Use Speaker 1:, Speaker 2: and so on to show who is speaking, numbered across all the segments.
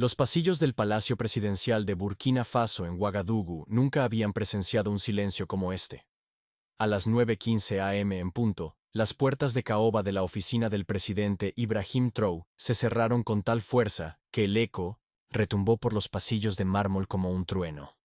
Speaker 1: Los pasillos del Palacio Presidencial de Burkina Faso en Ouagadougou nunca habían presenciado un silencio como este. A las 9:15 am en punto, las puertas de caoba de la oficina del presidente Ibrahim Traoré se cerraron con tal fuerza que el eco retumbó por los pasillos de mármol como un trueno.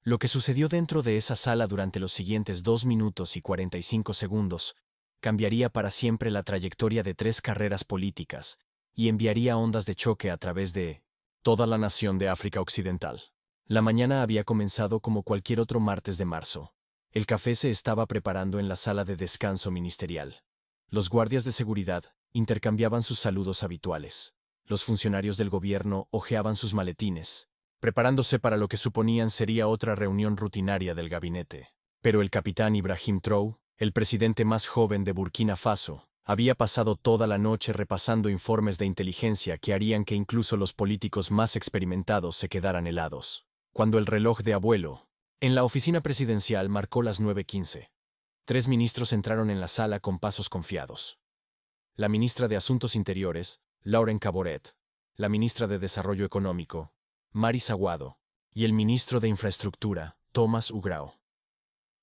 Speaker 1: Lo que sucedió dentro de esa sala durante los siguientes 2 minutos y 45 segundos cambiaría para siempre la trayectoria de 3 carreras políticas y enviaría ondas de choque a través de toda la nación de África Occidental. La mañana había comenzado como cualquier otro martes de marzo. El café se estaba preparando en la sala de descanso ministerial. Los guardias de seguridad intercambiaban sus saludos habituales. Los funcionarios del gobierno hojeaban sus maletines, preparándose para lo que suponían sería otra reunión rutinaria del gabinete. Pero el capitán Ibrahim Traoré, el presidente más joven de Burkina Faso, había pasado toda la noche repasando informes de inteligencia que harían que incluso los políticos más experimentados se quedaran helados. Cuando el reloj de abuelo en la oficina presidencial marcó las 9:15, 3 ministros entraron en la sala con pasos confiados. La ministra de Asuntos Interiores, Lauren Caboret, la ministra de Desarrollo Económico, Mari Saguado, y el ministro de Infraestructura, Thomas Ugrao.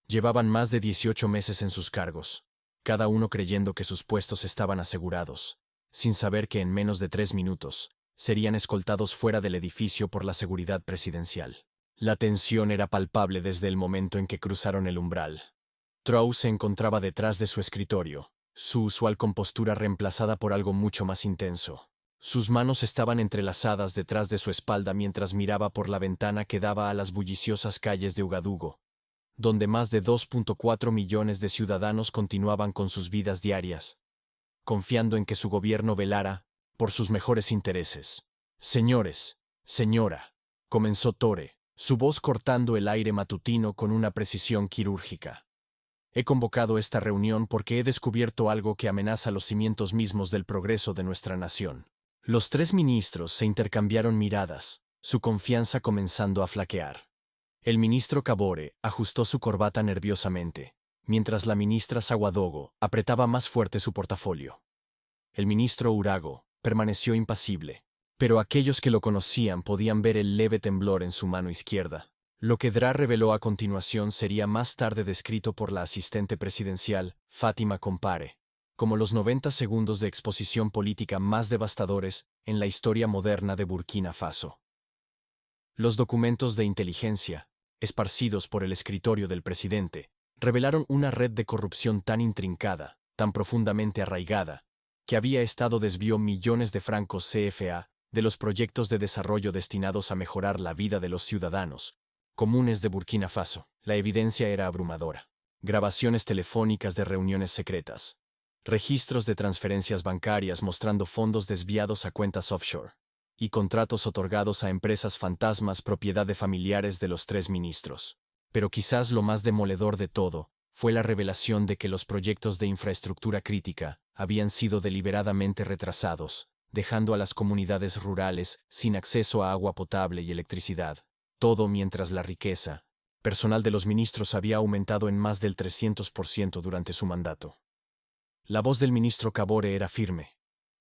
Speaker 1: Llevaban más de 18 meses en sus cargos, cada uno creyendo que sus puestos estaban asegurados, sin saber que en menos de 3 minutos serían escoltados fuera del edificio por la seguridad presidencial. La tensión era palpable desde el momento en que cruzaron el umbral. Traoré se encontraba detrás de su escritorio, su usual compostura reemplazada por algo mucho más intenso. Sus manos estaban entrelazadas detrás de su espalda mientras miraba por la ventana que daba a las bulliciosas calles de Ouagadougou, donde más de 2.4 millones de ciudadanos continuaban con sus vidas diarias, confiando en que su gobierno velara por sus mejores intereses. Señores, señora, comenzó Tore, su voz cortando el aire matutino con una precisión quirúrgica. He convocado esta reunión porque he descubierto algo que amenaza los cimientos mismos del progreso de nuestra nación. Los 3 ministros se intercambiaron miradas, su confianza comenzando a flaquear. El ministro Kabore ajustó su corbata nerviosamente, mientras la ministra Saguadogo apretaba más fuerte su portafolio. El ministro Urago permaneció impasible, pero aquellos que lo conocían podían ver el leve temblor en su mano izquierda. Lo que Dra reveló a continuación sería más tarde descrito por la asistente presidencial, Fátima Compare, como los 90 segundos de exposición política más devastadores en la historia moderna de Burkina Faso. Los documentos de inteligencia, esparcidos por el escritorio del presidente, revelaron una red de corrupción tan intrincada, tan profundamente arraigada, que había estado desvió millones de francos CFA de los proyectos de desarrollo destinados a mejorar la vida de los ciudadanos comunes de Burkina Faso. La evidencia era abrumadora. Grabaciones telefónicas de reuniones secretas, registros de transferencias bancarias mostrando fondos desviados a cuentas offshore, y contratos otorgados a empresas fantasmas propiedad de familiares de los 3 ministros. Pero quizás lo más demoledor de todo fue la revelación de que los proyectos de infraestructura crítica habían sido deliberadamente retrasados, dejando a las comunidades rurales sin acceso a agua potable y electricidad. Todo mientras la riqueza personal de los ministros había aumentado en más del 300% durante su mandato. La voz del ministro Kabore era firme,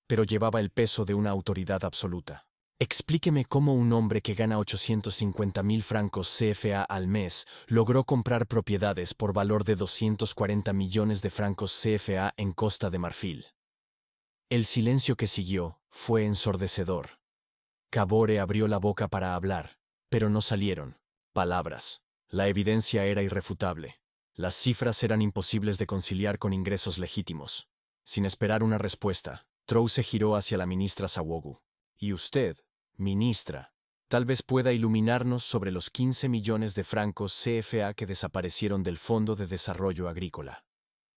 Speaker 1: pero llevaba el peso de una autoridad absoluta. Explíqueme cómo un hombre que gana 850.000 francos CFA al mes logró comprar propiedades por valor de 240 millones de francos CFA en Costa de Marfil. El silencio que siguió fue ensordecedor. Kabore abrió la boca para hablar, pero no salieron palabras. La evidencia era irrefutable. Las cifras eran imposibles de conciliar con ingresos legítimos. Sin esperar una respuesta, Traoré se giró hacia la ministra Saguadogo. Y usted, ministra, tal vez pueda iluminarnos sobre los 15 millones de francos CFA que desaparecieron del Fondo de Desarrollo Agrícola.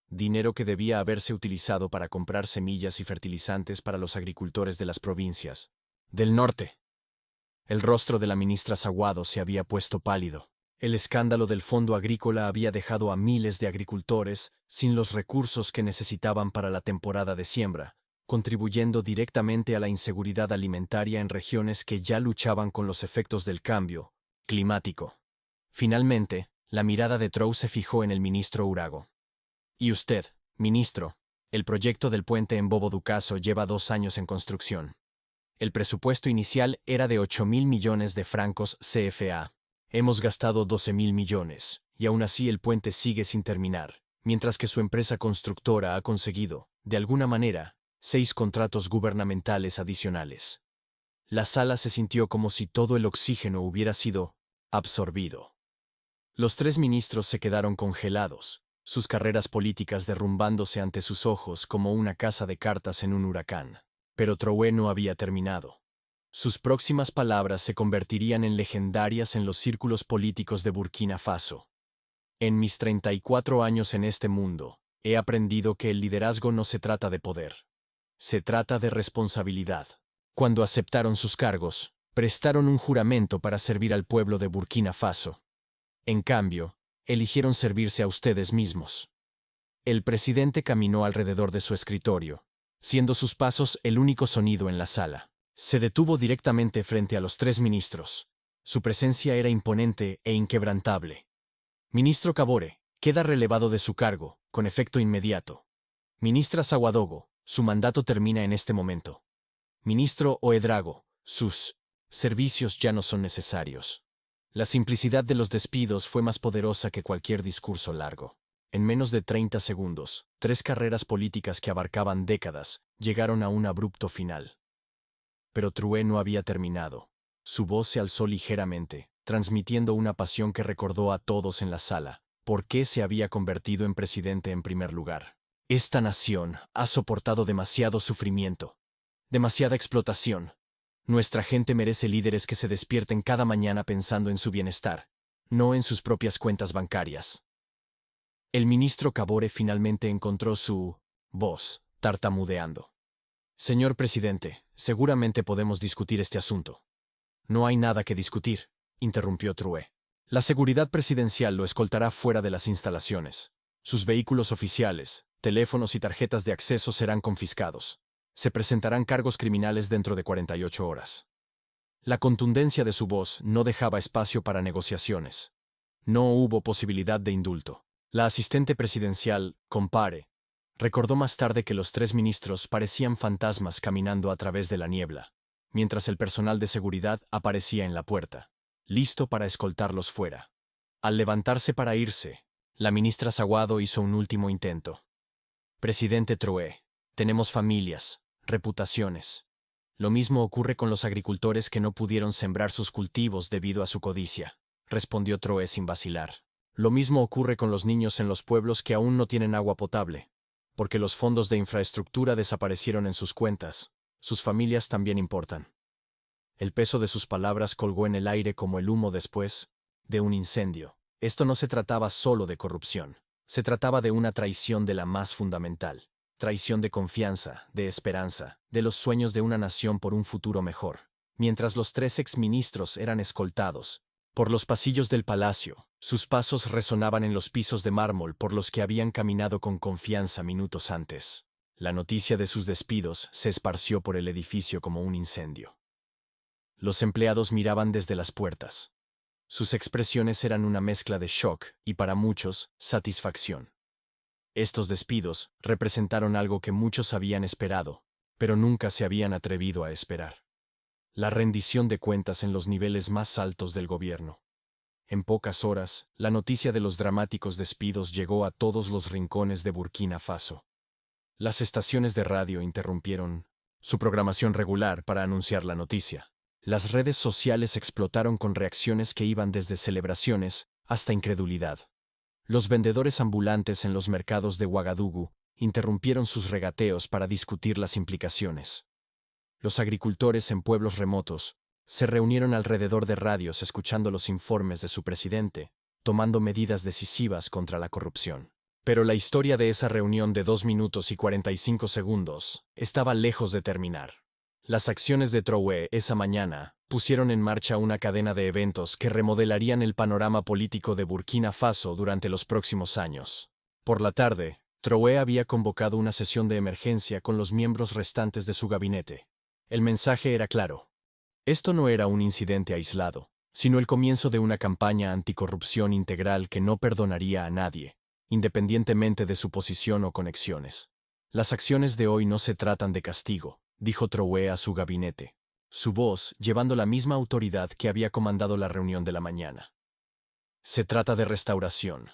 Speaker 1: Dinero que debía haberse utilizado para comprar semillas y fertilizantes para los agricultores de las provincias del norte. El rostro de la ministra Saguado se había puesto pálido. El escándalo del Fondo Agrícola había dejado a miles de agricultores sin los recursos que necesitaban para la temporada de siembra, contribuyendo directamente a la inseguridad alimentaria en regiones que ya luchaban con los efectos del cambio climático. Finalmente, la mirada de Traoré se fijó en el ministro Urago. Y usted, ministro, el proyecto del puente en Bobo Ducaso lleva 2 años en construcción. El presupuesto inicial era de 8.000 millones de francos CFA. Hemos gastado 12.000 millones, y aún así el puente sigue sin terminar, mientras que su empresa constructora ha conseguido, de alguna manera, 6 contratos gubernamentales adicionales. La sala se sintió como si todo el oxígeno hubiera sido absorbido. Los 3 ministros se quedaron congelados, sus carreras políticas derrumbándose ante sus ojos como una casa de cartas en un huracán. Pero Traoré no había terminado. Sus próximas palabras se convertirían en legendarias en los círculos políticos de Burkina Faso. En mis 34 años en este mundo, he aprendido que el liderazgo no se trata de poder. Se trata de responsabilidad. Cuando aceptaron sus cargos, prestaron un juramento para servir al pueblo de Burkina Faso. En cambio, eligieron servirse a ustedes mismos. El presidente caminó alrededor de su escritorio, siendo sus pasos el único sonido en la sala. Se detuvo directamente frente a los 3 ministros. Su presencia era imponente e inquebrantable. Ministro Kabore, queda relevado de su cargo, con efecto inmediato. Ministra Sawadogo, su mandato termina en este momento. Ministro Oedrago, sus servicios ya no son necesarios. La simplicidad de los despidos fue más poderosa que cualquier discurso largo. En menos de 30 segundos, 3 carreras políticas que abarcaban décadas llegaron a un abrupto final. Pero Traoré no había terminado. Su voz se alzó ligeramente, transmitiendo una pasión que recordó a todos en la sala por qué se había convertido en presidente en primer lugar. Esta nación ha soportado demasiado sufrimiento, demasiada explotación. Nuestra gente merece líderes que se despierten cada mañana pensando en su bienestar, no en sus propias cuentas bancarias. El ministro Kabore finalmente encontró su voz, tartamudeando. Señor presidente, seguramente podemos discutir este asunto. No hay nada que discutir, interrumpió Traoré. La seguridad presidencial lo escoltará fuera de las instalaciones. Sus vehículos oficiales, teléfonos y tarjetas de acceso serán confiscados. Se presentarán cargos criminales dentro de 48 horas. La contundencia de su voz no dejaba espacio para negociaciones. No hubo posibilidad de indulto. La asistente presidencial, Compare, recordó más tarde que los 3 ministros parecían fantasmas caminando a través de la niebla, mientras el personal de seguridad aparecía en la puerta, listo para escoltarlos fuera. Al levantarse para irse, la ministra Saguado hizo un último intento. Presidente Traoré, tenemos familias, reputaciones. Lo mismo ocurre con los agricultores que no pudieron sembrar sus cultivos debido a su codicia, respondió Traoré sin vacilar. Lo mismo ocurre con los niños en los pueblos que aún no tienen agua potable, porque los fondos de infraestructura desaparecieron en sus cuentas. Sus familias también importan. El peso de sus palabras colgó en el aire como el humo después de un incendio. Esto no se trataba solo de corrupción. Se trataba de una traición de la más fundamental. Traición de confianza, de esperanza, de los sueños de una nación por un futuro mejor. Mientras los 3 exministros eran escoltados por los pasillos del palacio, sus pasos resonaban en los pisos de mármol por los que habían caminado con confianza minutos antes. La noticia de sus despidos se esparció por el edificio como un incendio. Los empleados miraban desde las puertas. Sus expresiones eran una mezcla de shock y, para muchos, satisfacción. Estos despidos representaron algo que muchos habían esperado, pero nunca se habían atrevido a esperar. La rendición de cuentas en los niveles más altos del gobierno. En pocas horas, la noticia de los dramáticos despidos llegó a todos los rincones de Burkina Faso. Las estaciones de radio interrumpieron su programación regular para anunciar la noticia. Las redes sociales explotaron con reacciones que iban desde celebraciones hasta incredulidad. Los vendedores ambulantes en los mercados de Ouagadougou interrumpieron sus regateos para discutir las implicaciones. Los agricultores en pueblos remotos se reunieron alrededor de radios escuchando los informes de su presidente, tomando medidas decisivas contra la corrupción. Pero la historia de esa reunión de 2 minutos y 45 segundos estaba lejos de terminar. Las acciones de Traoré esa mañana pusieron en marcha una cadena de eventos que remodelarían el panorama político de Burkina Faso durante los próximos años. Por la tarde, Traoré había convocado una sesión de emergencia con los miembros restantes de su gabinete. El mensaje era claro. Esto no era un incidente aislado, sino el comienzo de una campaña anticorrupción integral que no perdonaría a nadie, independientemente de su posición o conexiones. Las acciones de hoy no se tratan de castigo, dijo Traoré a su gabinete. su voz llevando la misma autoridad que había comandado la reunión de la mañana. Se trata de restauración.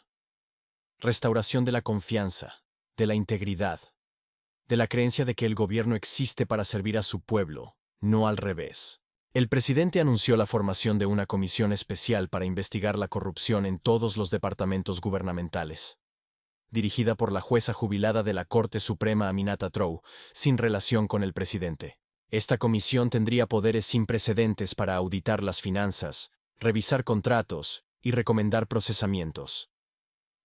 Speaker 1: Restauración de la confianza, de la integridad, de la creencia de que el gobierno existe para servir a su pueblo, no al revés. El presidente anunció la formación de una comisión especial para investigar la corrupción en todos los departamentos gubernamentales, dirigida por la jueza jubilada de la Corte Suprema Aminata Trow, sin relación con el presidente. Esta comisión tendría poderes sin precedentes para auditar las finanzas, revisar contratos y recomendar procesamientos.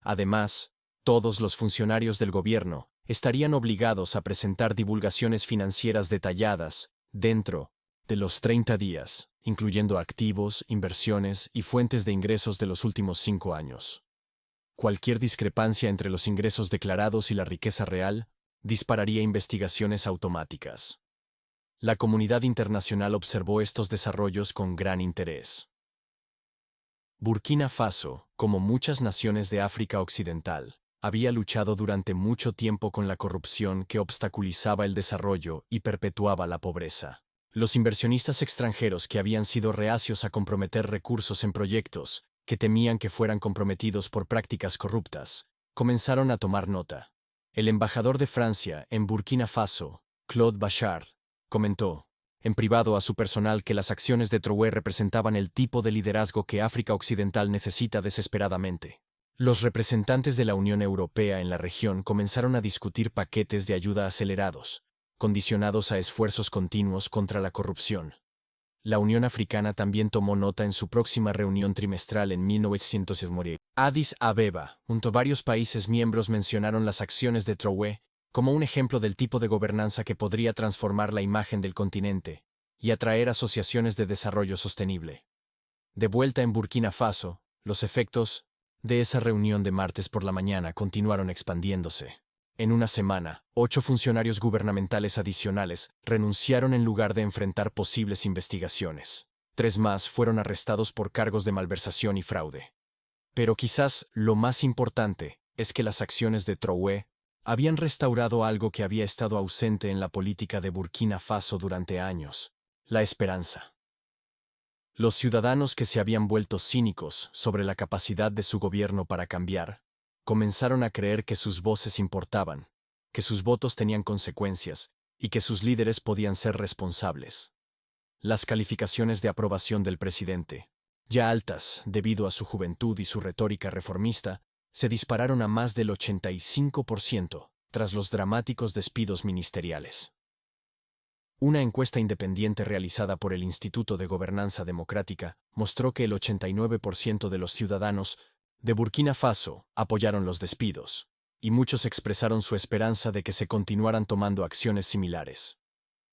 Speaker 1: Además, todos los funcionarios del gobierno estarían obligados a presentar divulgaciones financieras detalladas dentro de los 30 días, incluyendo activos, inversiones y fuentes de ingresos de los últimos 5 años. Cualquier discrepancia entre los ingresos declarados y la riqueza real dispararía investigaciones automáticas. La comunidad internacional observó estos desarrollos con gran interés. Burkina Faso, como muchas naciones de África Occidental, había luchado durante mucho tiempo con la corrupción que obstaculizaba el desarrollo y perpetuaba la pobreza. Los inversionistas extranjeros que habían sido reacios a comprometer recursos en proyectos que temían que fueran comprometidos por prácticas corruptas, comenzaron a tomar nota. El embajador de Francia en Burkina Faso, Claude Bachar, comentó en privado a su personal que las acciones de Traoré representaban el tipo de liderazgo que África Occidental necesita desesperadamente. Los representantes de la Unión Europea en la región comenzaron a discutir paquetes de ayuda acelerados, condicionados a esfuerzos continuos contra la corrupción. La Unión Africana también tomó nota en su próxima reunión trimestral en 1900. Addis Abeba, junto a varios países miembros mencionaron las acciones de Traoré como un ejemplo del tipo de gobernanza que podría transformar la imagen del continente y atraer asociaciones de desarrollo sostenible. De vuelta en Burkina Faso, los efectos de esa reunión de martes por la mañana continuaron expandiéndose. En una semana, 8 funcionarios gubernamentales adicionales renunciaron en lugar de enfrentar posibles investigaciones. 3 más fueron arrestados por cargos de malversación y fraude. Pero quizás lo más importante es que las acciones de Traoré habían restaurado algo que había estado ausente en la política de Burkina Faso durante años: la esperanza. Los ciudadanos que se habían vuelto cínicos sobre la capacidad de su gobierno para cambiar, comenzaron a creer que sus voces importaban, que sus votos tenían consecuencias y que sus líderes podían ser responsables. Las calificaciones de aprobación del presidente, ya altas debido a su juventud y su retórica reformista, se dispararon a más del 85% tras los dramáticos despidos ministeriales. Una encuesta independiente realizada por el Instituto de Gobernanza Democrática mostró que el 89% de los ciudadanos de Burkina Faso apoyaron los despidos, y muchos expresaron su esperanza de que se continuaran tomando acciones similares.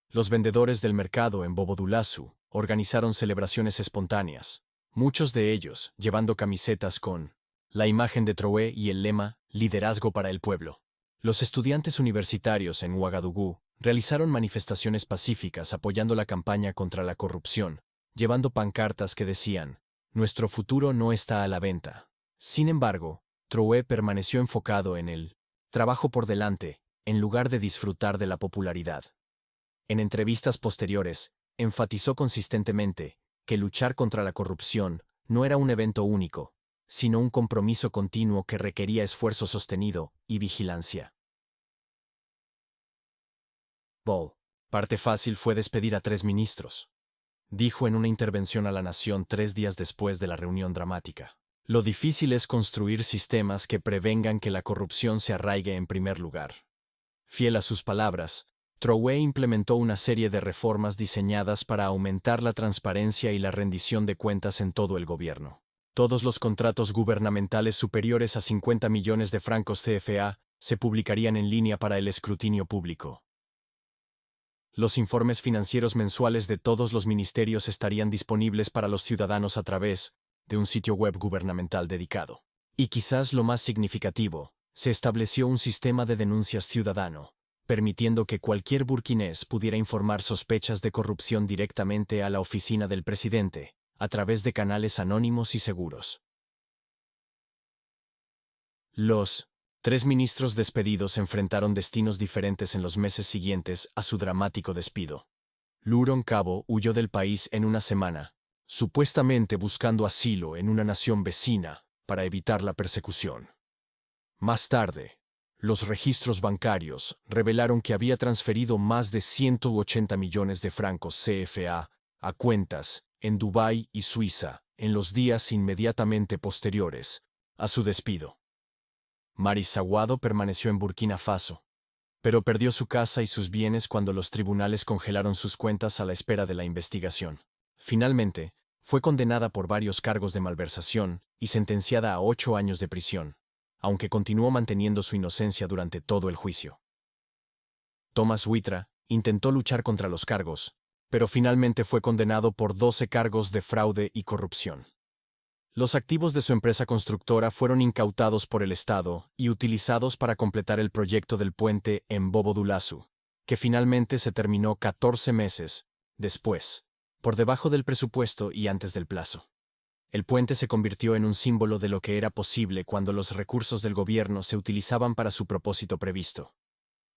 Speaker 1: Los vendedores del mercado en Bobodulasu organizaron celebraciones espontáneas, muchos de ellos llevando camisetas con la imagen de Traoré y el lema "Liderazgo para el pueblo". Los estudiantes universitarios en Ouagadougou realizaron manifestaciones pacíficas apoyando la campaña contra la corrupción, llevando pancartas que decían: "Nuestro futuro no está a la venta". Sin embargo, Traoré permaneció enfocado en el trabajo por delante, en lugar de disfrutar de la popularidad. En entrevistas posteriores, enfatizó consistentemente que luchar contra la corrupción no era un evento único, sino un compromiso continuo que requería esfuerzo sostenido y vigilancia. Parte fácil fue despedir a 3 ministros, dijo en una intervención a la nación 3 días después de la reunión dramática. Lo difícil es construir sistemas que prevengan que la corrupción se arraigue en primer lugar. Fiel a sus palabras, Traoré implementó una serie de reformas diseñadas para aumentar la transparencia y la rendición de cuentas en todo el gobierno. Todos los contratos gubernamentales superiores a 50 millones de francos CFA se publicarían en línea para el escrutinio público. Los informes financieros mensuales de todos los ministerios estarían disponibles para los ciudadanos a través de un sitio web gubernamental dedicado. Y quizás lo más significativo, se estableció un sistema de denuncias ciudadano, permitiendo que cualquier burkinés pudiera informar sospechas de corrupción directamente a la oficina del presidente, a través de canales anónimos y seguros. Los 3 ministros despedidos enfrentaron destinos diferentes en los meses siguientes a su dramático despido. Luron Cabo huyó del país en una semana, supuestamente buscando asilo en una nación vecina para evitar la persecución. Más tarde, los registros bancarios revelaron que había transferido más de 180 millones de francos CFA a cuentas en Dubái y Suiza en los días inmediatamente posteriores a su despido. Maris Aguado permaneció en Burkina Faso, pero perdió su casa y sus bienes cuando los tribunales congelaron sus cuentas a la espera de la investigación. Finalmente, fue condenada por varios cargos de malversación y sentenciada a 8 años de prisión, aunque continuó manteniendo su inocencia durante todo el juicio. Thomas Witra intentó luchar contra los cargos, pero finalmente fue condenado por 12 cargos de fraude y corrupción. Los activos de su empresa constructora fueron incautados por el Estado y utilizados para completar el proyecto del puente en Bobo-Dioulasso, que finalmente se terminó 14 meses después, por debajo del presupuesto y antes del plazo. El puente se convirtió en un símbolo de lo que era posible cuando los recursos del gobierno se utilizaban para su propósito previsto.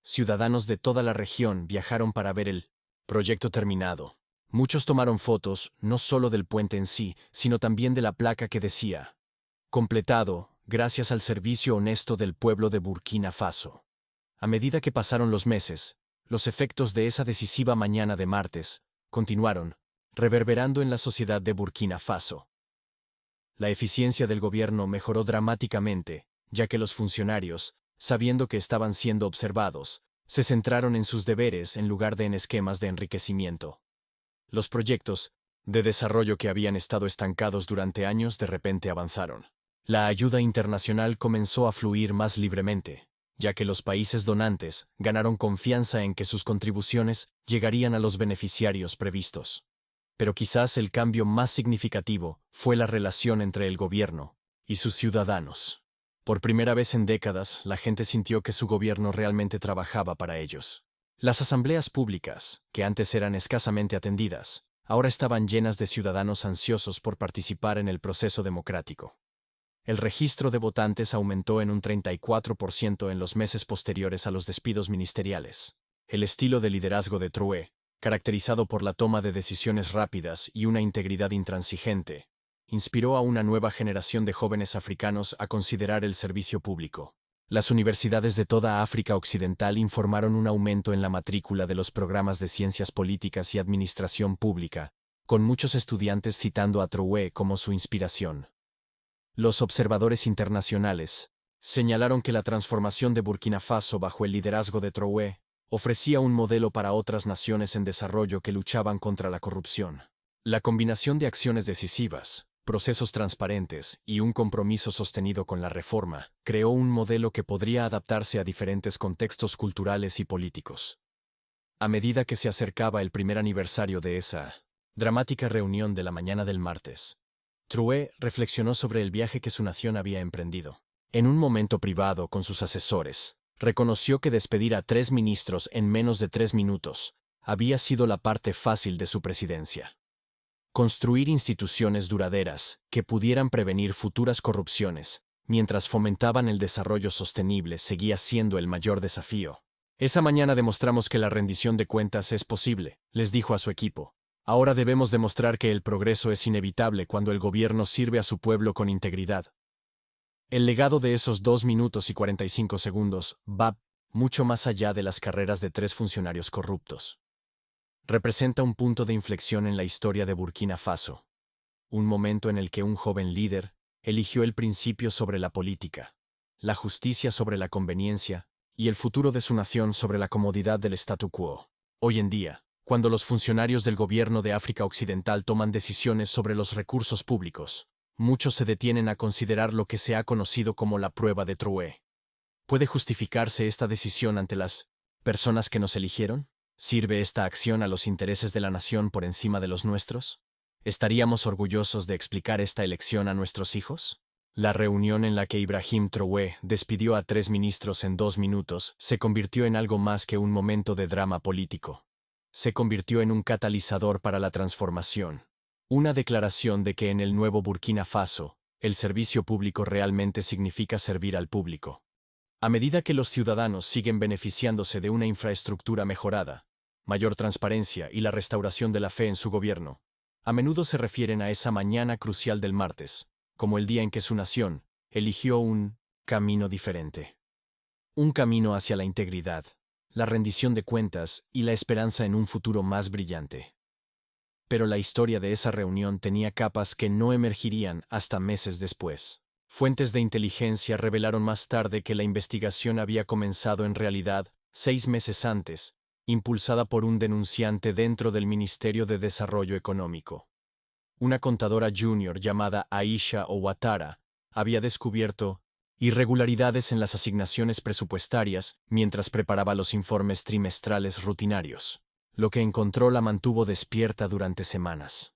Speaker 1: Ciudadanos de toda la región viajaron para ver el proyecto terminado. Muchos tomaron fotos, no solo del puente en sí, sino también de la placa que decía: completado, gracias al servicio honesto del pueblo de Burkina Faso. A medida que pasaron los meses, los efectos de esa decisiva mañana de martes continuaron, reverberando en la sociedad de Burkina Faso. La eficiencia del gobierno mejoró dramáticamente, ya que los funcionarios, sabiendo que estaban siendo observados, se centraron en sus deberes en lugar de en esquemas de enriquecimiento. Los proyectos de desarrollo que habían estado estancados durante años de repente avanzaron. La ayuda internacional comenzó a fluir más libremente, ya que los países donantes ganaron confianza en que sus contribuciones llegarían a los beneficiarios previstos. Pero quizás el cambio más significativo fue la relación entre el gobierno y sus ciudadanos. Por primera vez en décadas, la gente sintió que su gobierno realmente trabajaba para ellos. Las asambleas públicas, que antes eran escasamente atendidas, ahora estaban llenas de ciudadanos ansiosos por participar en el proceso democrático. El registro de votantes aumentó en un 34% en los meses posteriores a los despidos ministeriales. El estilo de liderazgo de Traoré, caracterizado por la toma de decisiones rápidas y una integridad intransigente, inspiró a una nueva generación de jóvenes africanos a considerar el servicio público. Las universidades de toda África Occidental informaron un aumento en la matrícula de los programas de ciencias políticas y administración pública, con muchos estudiantes citando a Traoré como su inspiración. Los observadores internacionales señalaron que la transformación de Burkina Faso bajo el liderazgo de Traoré ofrecía un modelo para otras naciones en desarrollo que luchaban contra la corrupción. La combinación de acciones decisivas, procesos transparentes y un compromiso sostenido con la reforma creó un modelo que podría adaptarse a diferentes contextos culturales y políticos. A medida que se acercaba el primer aniversario de esa dramática reunión de la mañana del martes, Traoré reflexionó sobre el viaje que su nación había emprendido. En un momento privado con sus asesores, reconoció que despedir a 3 ministros en menos de 3 minutos había sido la parte fácil de su presidencia. Construir instituciones duraderas que pudieran prevenir futuras corrupciones, mientras fomentaban el desarrollo sostenible, seguía siendo el mayor desafío. Esa mañana demostramos que la rendición de cuentas es posible, les dijo a su equipo. Ahora debemos demostrar que el progreso es inevitable cuando el gobierno sirve a su pueblo con integridad. El legado de esos 2 minutos y 45 segundos va mucho más allá de las carreras de 3 funcionarios corruptos. Representa un punto de inflexión en la historia de Burkina Faso. Un momento en el que un joven líder eligió el principio sobre la política, la justicia sobre la conveniencia y el futuro de su nación sobre la comodidad del statu quo. Hoy en día, cuando los funcionarios del gobierno de África Occidental toman decisiones sobre los recursos públicos, muchos se detienen a considerar lo que se ha conocido como la prueba de Traoré. ¿Puede justificarse esta decisión ante las personas que nos eligieron? ¿Sirve esta acción a los intereses de la nación por encima de los nuestros? ¿Estaríamos orgullosos de explicar esta elección a nuestros hijos? La reunión en la que Ibrahim Traoré despidió a 3 ministros en 2 minutos se convirtió en algo más que un momento de drama político. Se convirtió en un catalizador para la transformación. Una declaración de que en el nuevo Burkina Faso, el servicio público realmente significa servir al público. A medida que los ciudadanos siguen beneficiándose de una infraestructura mejorada, mayor transparencia y la restauración de la fe en su gobierno. A menudo se refieren a esa mañana crucial del martes, como el día en que su nación eligió un camino diferente. Un camino hacia la integridad, la rendición de cuentas y la esperanza en un futuro más brillante. Pero la historia de esa reunión tenía capas que no emergirían hasta meses después. Fuentes de inteligencia revelaron más tarde que la investigación había comenzado en realidad 6 meses antes, impulsada por un denunciante dentro del Ministerio de Desarrollo Económico. Una contadora junior llamada Aisha Owatara había descubierto irregularidades en las asignaciones presupuestarias mientras preparaba los informes trimestrales rutinarios. Lo que encontró la mantuvo despierta durante semanas.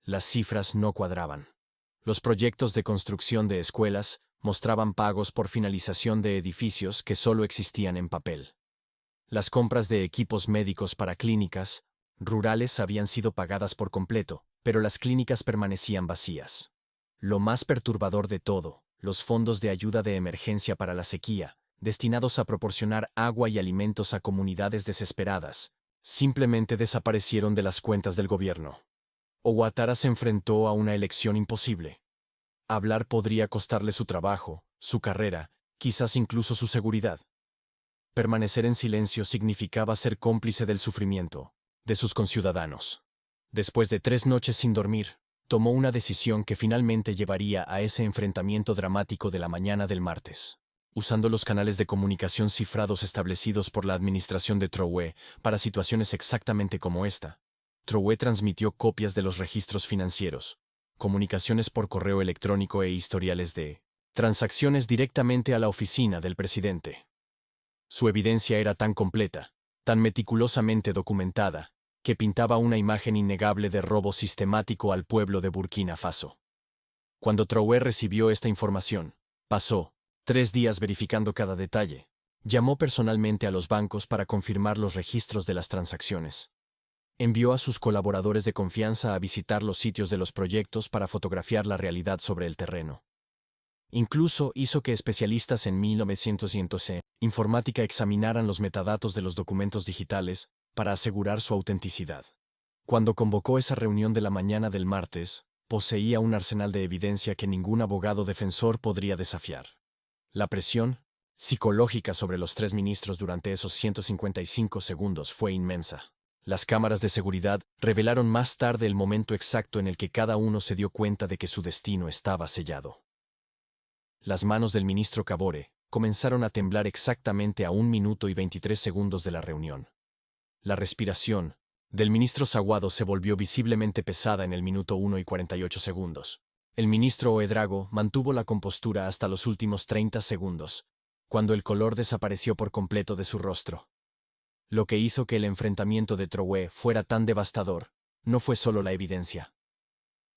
Speaker 1: Las cifras no cuadraban. Los proyectos de construcción de escuelas mostraban pagos por finalización de edificios que solo existían en papel. Las compras de equipos médicos para clínicas rurales habían sido pagadas por completo, pero las clínicas permanecían vacías. Lo más perturbador de todo, los fondos de ayuda de emergencia para la sequía, destinados a proporcionar agua y alimentos a comunidades desesperadas, simplemente desaparecieron de las cuentas del gobierno. Owatara se enfrentó a una elección imposible. Hablar podría costarle su trabajo, su carrera, quizás incluso su seguridad. Permanecer en silencio significaba ser cómplice del sufrimiento de sus conciudadanos. Después de 3 noches sin dormir, tomó una decisión que finalmente llevaría a ese enfrentamiento dramático de la mañana del martes. Usando los canales de comunicación cifrados establecidos por la administración de Trowe para situaciones exactamente como esta, Trowe transmitió copias de los registros financieros, comunicaciones por correo electrónico e historiales de transacciones directamente a la oficina del presidente. Su evidencia era tan completa, tan meticulosamente documentada, que pintaba una imagen innegable de robo sistemático al pueblo de Burkina Faso. Cuando Trowe recibió esta información, pasó 3 días verificando cada detalle. Llamó personalmente a los bancos para confirmar los registros de las transacciones. Envió a sus colaboradores de confianza a visitar los sitios de los proyectos para fotografiar la realidad sobre el terreno. Incluso hizo que especialistas en 1900 informática examinaran los metadatos de los documentos digitales para asegurar su autenticidad. Cuando convocó esa reunión de la mañana del martes, poseía un arsenal de evidencia que ningún abogado defensor podría desafiar. La presión psicológica sobre los 3 ministros durante esos 155 segundos fue inmensa. Las cámaras de seguridad revelaron más tarde el momento exacto en el que cada uno se dio cuenta de que su destino estaba sellado. Las manos del ministro Kabore comenzaron a temblar exactamente a 1 minuto y 23 segundos de la reunión. La respiración del ministro Saguado se volvió visiblemente pesada en el minuto 1 y 48 segundos. El ministro Ouedraogo mantuvo la compostura hasta los últimos 30 segundos, cuando el color desapareció por completo de su rostro. Lo que hizo que el enfrentamiento de Trowe fuera tan devastador no fue solo la evidencia.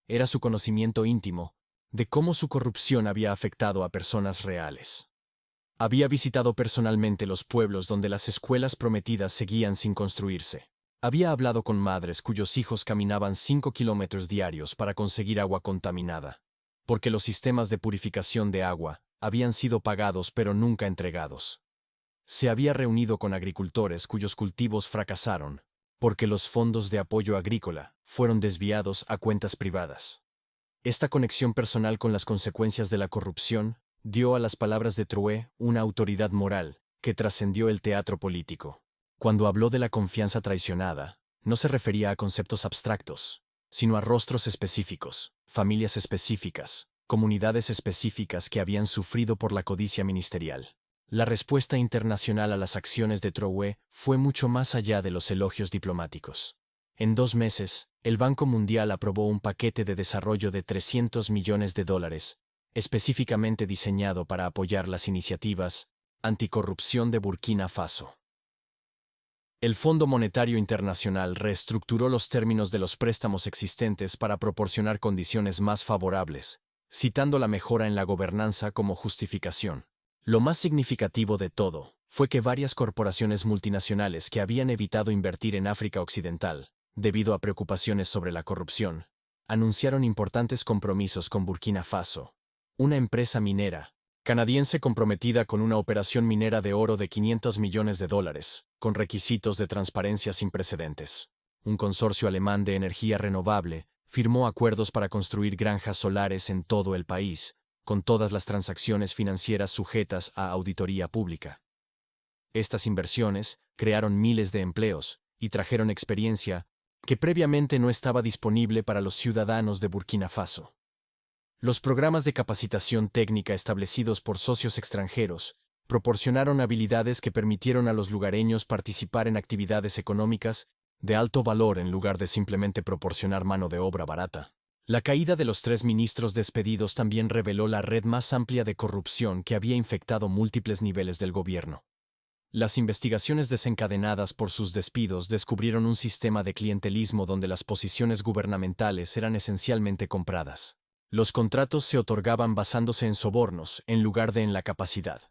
Speaker 1: Era su conocimiento íntimo de cómo su corrupción había afectado a personas reales. Había visitado personalmente los pueblos donde las escuelas prometidas seguían sin construirse. Había hablado con madres cuyos hijos caminaban 5 kilómetros diarios para conseguir agua contaminada, porque los sistemas de purificación de agua habían sido pagados pero nunca entregados. Se había reunido con agricultores cuyos cultivos fracasaron, porque los fondos de apoyo agrícola fueron desviados a cuentas privadas. Esta conexión personal con las consecuencias de la corrupción dio a las palabras de Trowe una autoridad moral que trascendió el teatro político. Cuando habló de la confianza traicionada, no se refería a conceptos abstractos, sino a rostros específicos, familias específicas, comunidades específicas que habían sufrido por la codicia ministerial. La respuesta internacional a las acciones de Trowe fue mucho más allá de los elogios diplomáticos. En 2 meses, el Banco Mundial aprobó un paquete de desarrollo de $300 millones, específicamente diseñado para apoyar las iniciativas anticorrupción de Burkina Faso. El Fondo Monetario Internacional reestructuró los términos de los préstamos existentes para proporcionar condiciones más favorables, citando la mejora en la gobernanza como justificación. Lo más significativo de todo fue que varias corporaciones multinacionales que habían evitado invertir en África Occidental, debido a preocupaciones sobre la corrupción, anunciaron importantes compromisos con Burkina Faso. Una empresa minera, canadiense comprometida con una operación minera de oro de $500 millones, con requisitos de transparencia sin precedentes. Un consorcio alemán de energía renovable firmó acuerdos para construir granjas solares en todo el país, con todas las transacciones financieras sujetas a auditoría pública. Estas inversiones crearon miles de empleos y trajeron experiencia que previamente no estaba disponible para los ciudadanos de Burkina Faso. Los programas de capacitación técnica establecidos por socios extranjeros proporcionaron habilidades que permitieron a los lugareños participar en actividades económicas de alto valor en lugar de simplemente proporcionar mano de obra barata. La caída de los 3 ministros despedidos también reveló la red más amplia de corrupción que había infectado múltiples niveles del gobierno. Las investigaciones desencadenadas por sus despidos descubrieron un sistema de clientelismo donde las posiciones gubernamentales eran esencialmente compradas. Los contratos se otorgaban basándose en sobornos en lugar de en la capacidad.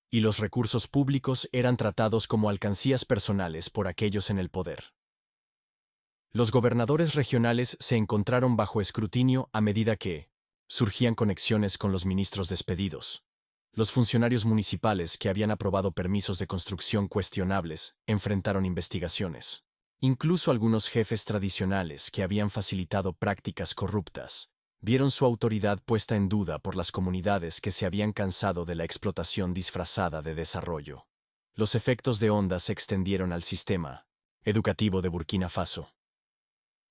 Speaker 1: Y los recursos públicos eran tratados como alcancías personales por aquellos en el poder. Los gobernadores regionales se encontraron bajo escrutinio a medida que surgían conexiones con los ministros despedidos. Los funcionarios municipales que habían aprobado permisos de construcción cuestionables enfrentaron investigaciones. Incluso algunos jefes tradicionales que habían facilitado prácticas corruptas vieron su autoridad puesta en duda por las comunidades que se habían cansado de la explotación disfrazada de desarrollo. Los efectos de onda se extendieron al sistema educativo de Burkina Faso.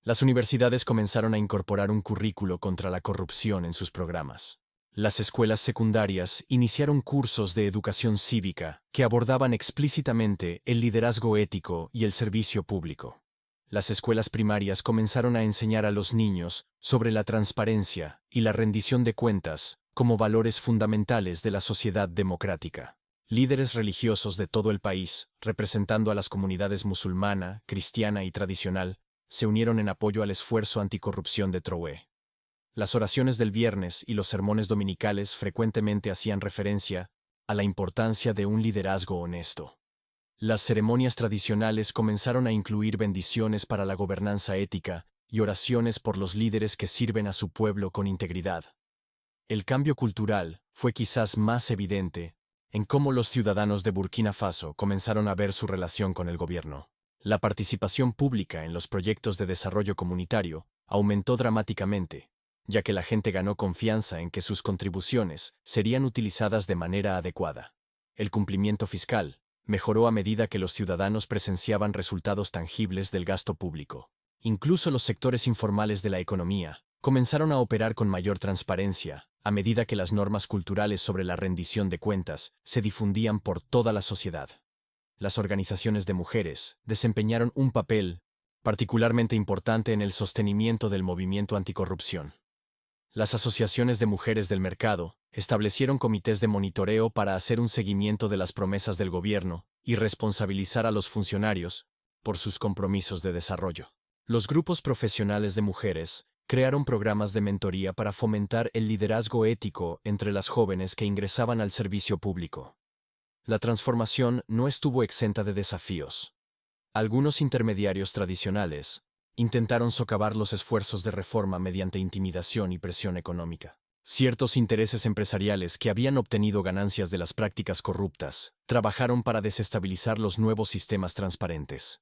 Speaker 1: Las universidades comenzaron a incorporar un currículo contra la corrupción en sus programas. Las escuelas secundarias iniciaron cursos de educación cívica que abordaban explícitamente el liderazgo ético y el servicio público. Las escuelas primarias comenzaron a enseñar a los niños sobre la transparencia y la rendición de cuentas como valores fundamentales de la sociedad democrática. Líderes religiosos de todo el país, representando a las comunidades musulmana, cristiana y tradicional, se unieron en apoyo al esfuerzo anticorrupción de Drouet. Las oraciones del viernes y los sermones dominicales frecuentemente hacían referencia a la importancia de un liderazgo honesto. Las ceremonias tradicionales comenzaron a incluir bendiciones para la gobernanza ética y oraciones por los líderes que sirven a su pueblo con integridad. El cambio cultural fue quizás más evidente en cómo los ciudadanos de Burkina Faso comenzaron a ver su relación con el gobierno. La participación pública en los proyectos de desarrollo comunitario aumentó dramáticamente, ya que la gente ganó confianza en que sus contribuciones serían utilizadas de manera adecuada. El cumplimiento fiscal mejoró a medida que los ciudadanos presenciaban resultados tangibles del gasto público. Incluso los sectores informales de la economía comenzaron a operar con mayor transparencia, a medida que las normas culturales sobre la rendición de cuentas se difundían por toda la sociedad. Las organizaciones de mujeres desempeñaron un papel particularmente importante en el sostenimiento del movimiento anticorrupción. Las asociaciones de mujeres del mercado establecieron comités de monitoreo para hacer un seguimiento de las promesas del gobierno y responsabilizar a los funcionarios por sus compromisos de desarrollo. Los grupos profesionales de mujeres crearon programas de mentoría para fomentar el liderazgo ético entre las jóvenes que ingresaban al servicio público. La transformación no estuvo exenta de desafíos. Algunos intermediarios tradicionales intentaron socavar los esfuerzos de reforma mediante intimidación y presión económica. Ciertos intereses empresariales que habían obtenido ganancias de las prácticas corruptas trabajaron para desestabilizar los nuevos sistemas transparentes.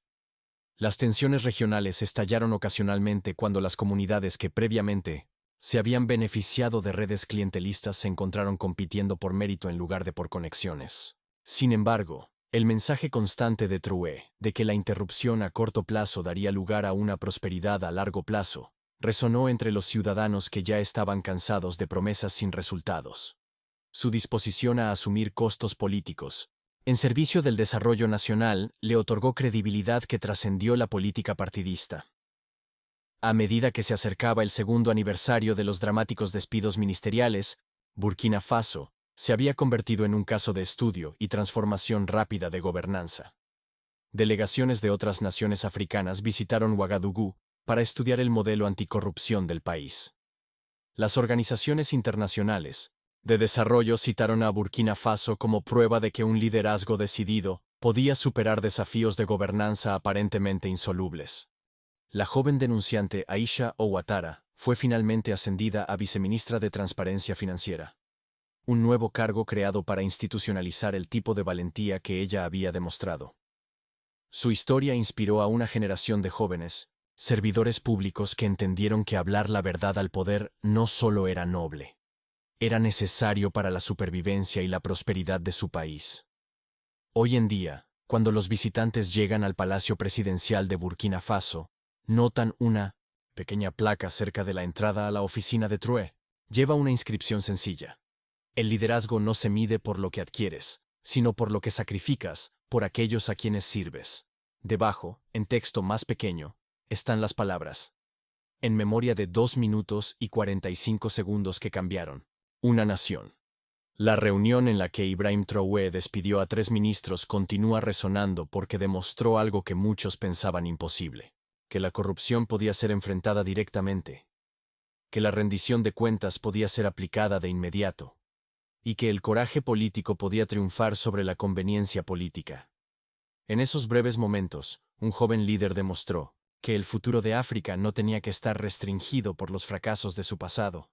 Speaker 1: Las tensiones regionales estallaron ocasionalmente cuando las comunidades que previamente se habían beneficiado de redes clientelistas se encontraron compitiendo por mérito en lugar de por conexiones. Sin embargo, el mensaje constante de Drouet, de que la interrupción a corto plazo daría lugar a una prosperidad a largo plazo, resonó entre los ciudadanos que ya estaban cansados de promesas sin resultados. Su disposición a asumir costos políticos, en servicio del desarrollo nacional, le otorgó credibilidad que trascendió la política partidista. A medida que se acercaba el segundo aniversario de los dramáticos despidos ministeriales, Burkina Faso se había convertido en un caso de estudio y transformación rápida de gobernanza. Delegaciones de otras naciones africanas visitaron Ouagadougou para estudiar el modelo anticorrupción del país. Las organizaciones internacionales de desarrollo citaron a Burkina Faso como prueba de que un liderazgo decidido podía superar desafíos de gobernanza aparentemente insolubles. La joven denunciante Aisha Ouattara fue finalmente ascendida a viceministra de Transparencia Financiera. un nuevo cargo creado para institucionalizar el tipo de valentía que ella había demostrado. Su historia inspiró a una generación de jóvenes, servidores públicos que entendieron que hablar la verdad al poder no solo era noble, era necesario para la supervivencia y la prosperidad de su país. Hoy en día, cuando los visitantes llegan al Palacio Presidencial de Burkina Faso, notan una pequeña placa cerca de la entrada a la oficina de True. Lleva una inscripción sencilla. El liderazgo no se mide por lo que adquieres, sino por lo que sacrificas por aquellos a quienes sirves. Debajo, en texto más pequeño, están las palabras: en memoria de 2 minutos y 45 segundos que cambiaron una nación. La reunión en la que Ibrahim Traoré despidió a 3 ministros continúa resonando porque demostró algo que muchos pensaban imposible: que la corrupción podía ser enfrentada directamente, que la rendición de cuentas podía ser aplicada de inmediato, y que el coraje político podía triunfar sobre la conveniencia política. En esos breves momentos, un joven líder demostró que el futuro de África no tenía que estar restringido por los fracasos de su pasado,